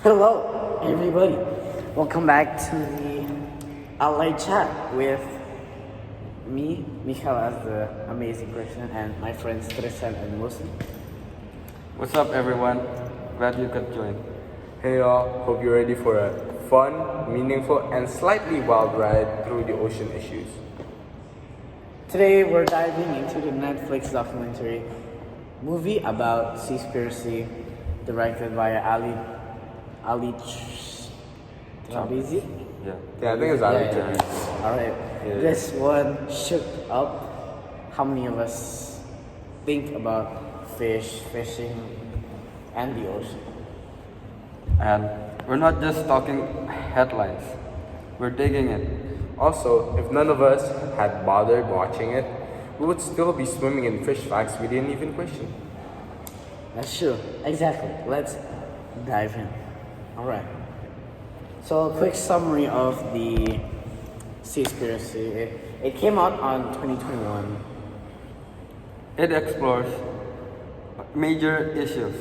Hello, everybody. Welcome back to the LA chat with me, Mikail, as the amazing person, and my friends Tristan and Wilson. What's up, everyone? Glad you could join. Hey y'all, hope you're ready for a fun, meaningful, and slightly wild ride through the ocean issues. Today, we're diving into the Netflix documentary movie about SeaSpiracy, directed by Ali Trabizi. Yeah. Yeah, I think it's Ali Yeah. Trabizi. All right. Yeah. This one shook up how many of us think about fishing, and the ocean. And we're not just talking headlines, we're digging it. Also, if none of us had bothered watching it, we would still be swimming in fish facts we didn't even question. That's true. Exactly. Let's dive in. All right. So, a quick summary of the SeaSpiracy. It came out on 2021. It explores major issues: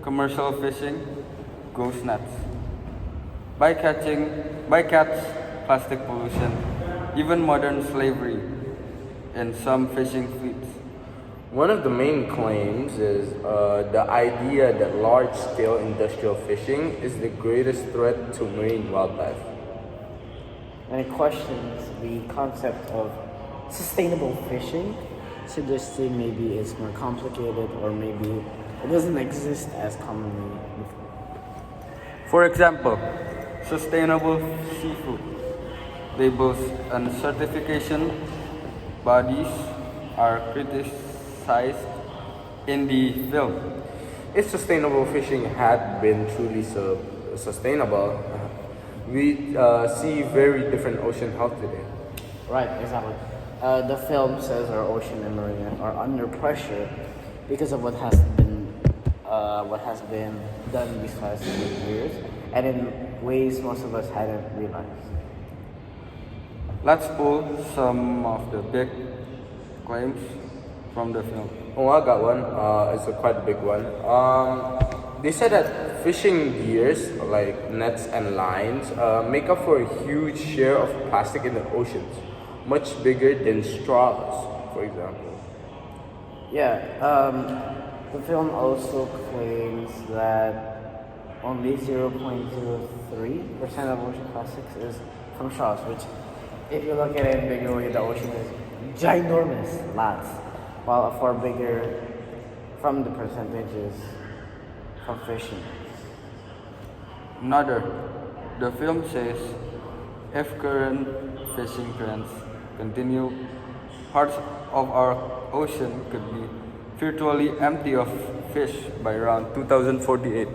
commercial fishing, ghost nets, bycatch, plastic pollution, even modern slavery in some fishing fleets. One of the main claims is the idea that large-scale industrial fishing is the greatest threat to marine wildlife. And it questions the concept of sustainable fishing, suggesting maybe it's more complicated or maybe it doesn't exist as commonly before. For example, sustainable seafood. They boast and certification bodies are criticized in the film. If sustainable fishing had been truly sustainable, we see very different ocean health today. Right, exactly. The film says our ocean and marine are under pressure because of what has been done these past few years, and in ways most of us hadn't realized. Let's pull some of the big claims from the film. Oh, I got one. It's quite a big one. They said that fishing gears like nets and lines make up for a huge share of plastic in the oceans, much bigger than straws, for example. Yeah, the film also claims that only 0.03% of ocean plastics is from straws, which, if you look at it in a bigger way, the ocean is ginormous, lots. While far bigger from the percentages from fishing. Another, the film says if current fishing trends continue, parts of our ocean could be virtually empty of fish by around 2048.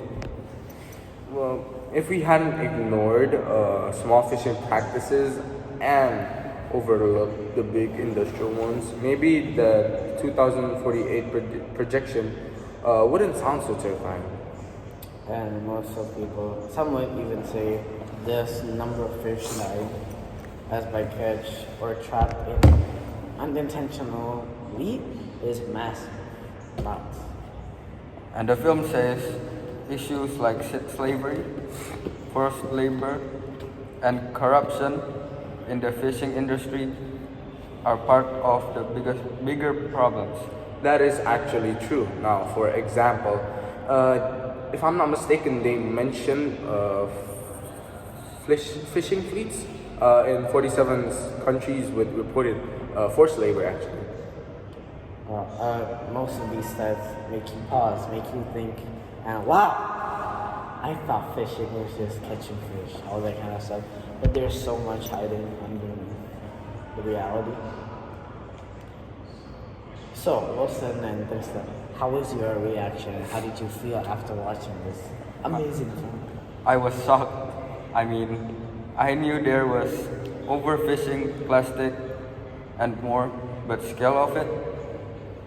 Well, if we hadn't ignored small fishing practices and overlooked the big industrial ones, maybe the 2048 projection wouldn't sound so terrifying. And most of people, some would even say this number of fish died as by catch or trapped in unintentionally is massive. Lots. And the film says issues like slavery, forced labor, and corruption in the fishing industry are part of the bigger problems. That is actually true. Now, for example, if I'm not mistaken, they mentioned fishing fleets in 47 countries with reported forced labor, actually. Most of these stats make you pause, make you think, and wow, I thought fishing was just catching fish, all that kind of stuff. But there's so much hiding underneath the reality. So, Wilson and Tristan, how was your reaction? How did you feel after watching this amazing film? I was shocked. I mean, I knew there was overfishing, plastic, and more, but scale of it,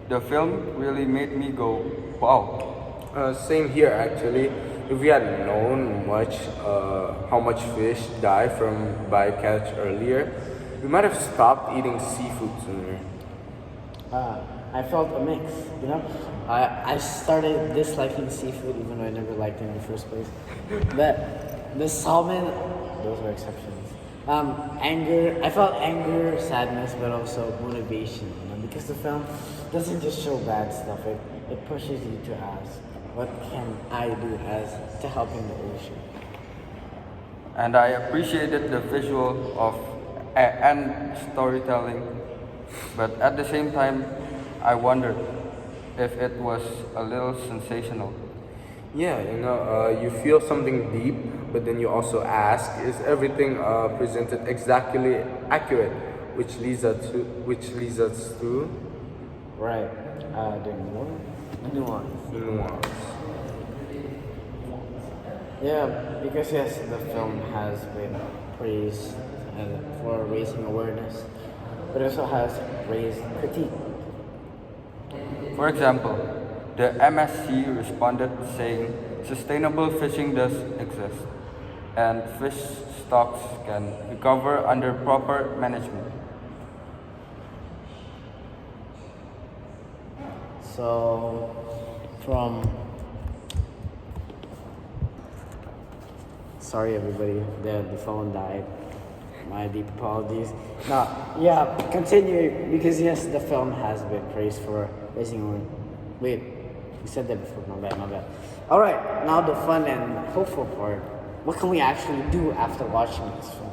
the film really made me go, wow. Same here, actually. If we had known how much fish die from bycatch earlier, we might have stopped eating seafood sooner. I felt a mix, you know. I started disliking seafood even though I never liked it in the first place. But the salmon, those were exceptions. Anger, I felt anger, sadness, but also motivation, you know, because the film doesn't just show bad stuff, it pushes you to ask, what can I do as to help in the ocean? And I appreciated the visual of and storytelling, but at the same time, I wondered if it was a little sensational. Yeah, you feel something deep, but then you also ask, is everything presented exactly accurate, which leads us to Right. The nuance. nuance. Yeah, because yes, the film has been praised for raising awareness, but it also has raised critique. For example, the MSC responded saying sustainable fishing does exist and fish stocks can recover under proper management. So, from sorry everybody, the phone died. My deep apologies. No, yeah, continue because yes, the film has been praised for raising awareness. Wait, you said that before. My bad, my bad. All right, now the fun and hopeful part. What can we actually do after watching this film?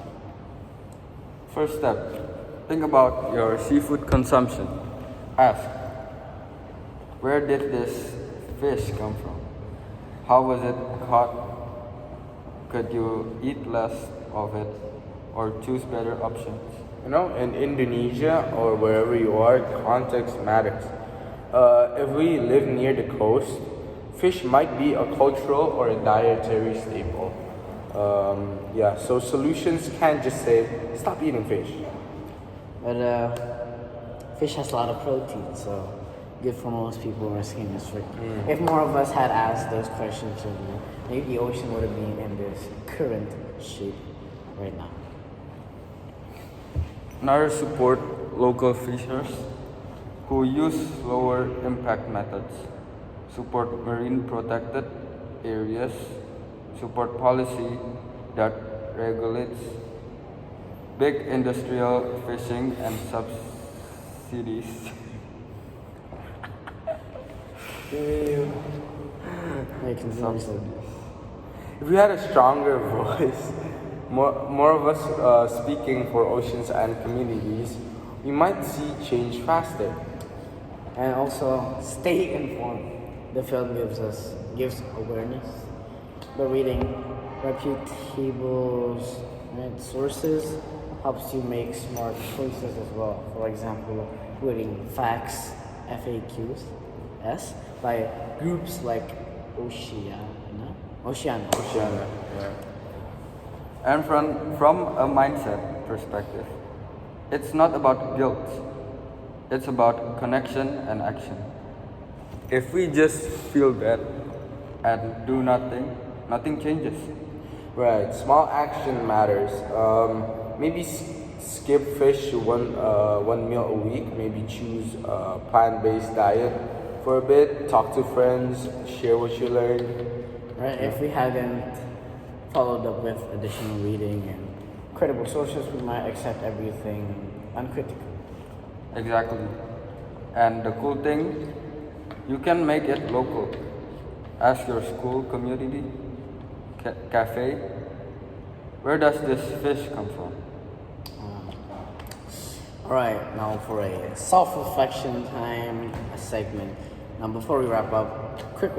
First step, think about your seafood consumption. Ask, where did this fish come from? How was it caught? Could you eat less of it or choose better options? In Indonesia or wherever you are, context matters. If we live near the coast, fish might be a cultural or a dietary staple. So solutions can't just say, stop eating fish. But fish has a lot of protein, so good for most people who are skin restricted. If more of us had asked those questions earlier, maybe the ocean would have been in this current shape right now. Another, support local fishers who use lower impact methods. Support marine protected areas. Support policy that regulates big industrial fishing and subsidies. Making sense. If we had a stronger voice, more of us speaking for oceans and communities, we might see change faster. And also stay informed. The film gives awareness, but reading reputable sources helps you make smart choices as well. For example, reading facts, FAQs, by groups like Oceana. Yeah. And from a mindset perspective, it's not about guilt, it's about connection and action. If we just feel bad and do nothing, nothing changes. Right, small action matters. Maybe skip fish one meal a week. Maybe choose a plant-based diet for a bit. Talk to friends. Share what you learned. Right? If we hadn't followed up with additional reading and credible sources, we might accept everything uncritically. Exactly. And the cool thing, you can make it local. Ask your school community, cafe, where does this fish come from? Alright, now for a self-reflection time segment. Now before we wrap up, quick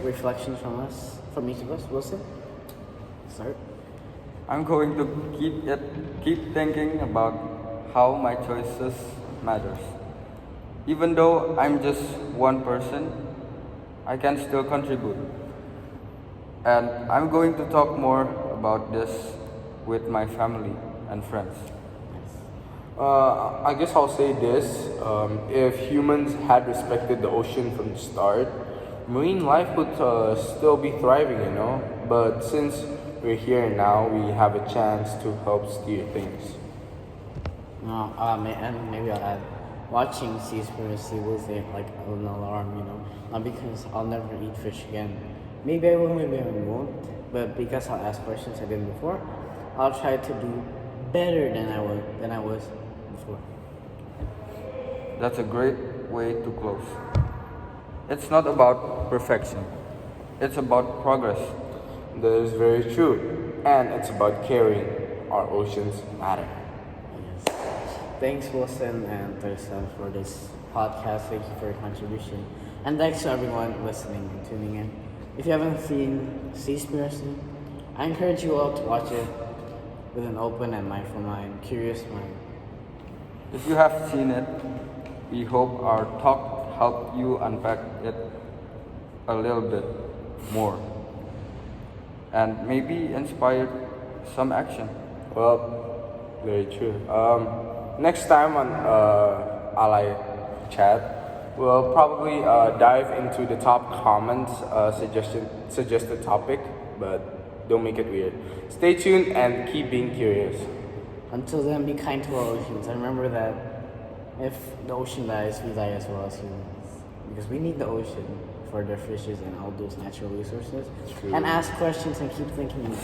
reflections from each of us. Wilson, start. I'm going to keep thinking about how my choices matters. Even though I'm just one person, I can still contribute. And I'm going to talk more about this with my family and friends. I guess I'll say this. If humans had respected the ocean from the start, marine life would still be thriving. But since we're here now, we have a chance to help steer things. And maybe I'll add. watching SeaSpiracy was like an alarm, you know. Not because I'll never eat fish again. Maybe I will, maybe I won't. But because I'll ask questions I didn't before, I'll try to do better than I was before. That's a great way to close. It's not about perfection. It's about progress. That is very true. And it's about caring. Our oceans matter. Yes. Thanks, Wilson and Tristan, for this podcast. Thank you for your contribution. And thanks to everyone listening and tuning in. If you haven't seen SeaSpiracy, I encourage you all to watch it with an open and mindful mind, curious mind. If you have seen it, we hope our talk helped you unpack it a little bit more and maybe inspired some action. Well, very true. Next time on Ally Chat, we'll probably dive into the top comments suggested topic, but don't make it weird. Stay tuned and keep being curious. Until then, be kind to our oceans. And remember that if the ocean dies, we die as well as humans. Because we need the ocean for their fishes and all those natural resources. True. And ask questions and keep thinking.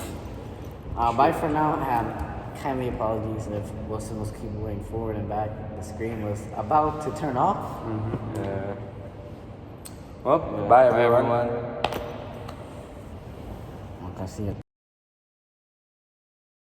Bye for now, and kindly apologies if Wilson was keep going forward and back. The screen was about to turn off. Yeah. Well, bye everyone. I'll see you.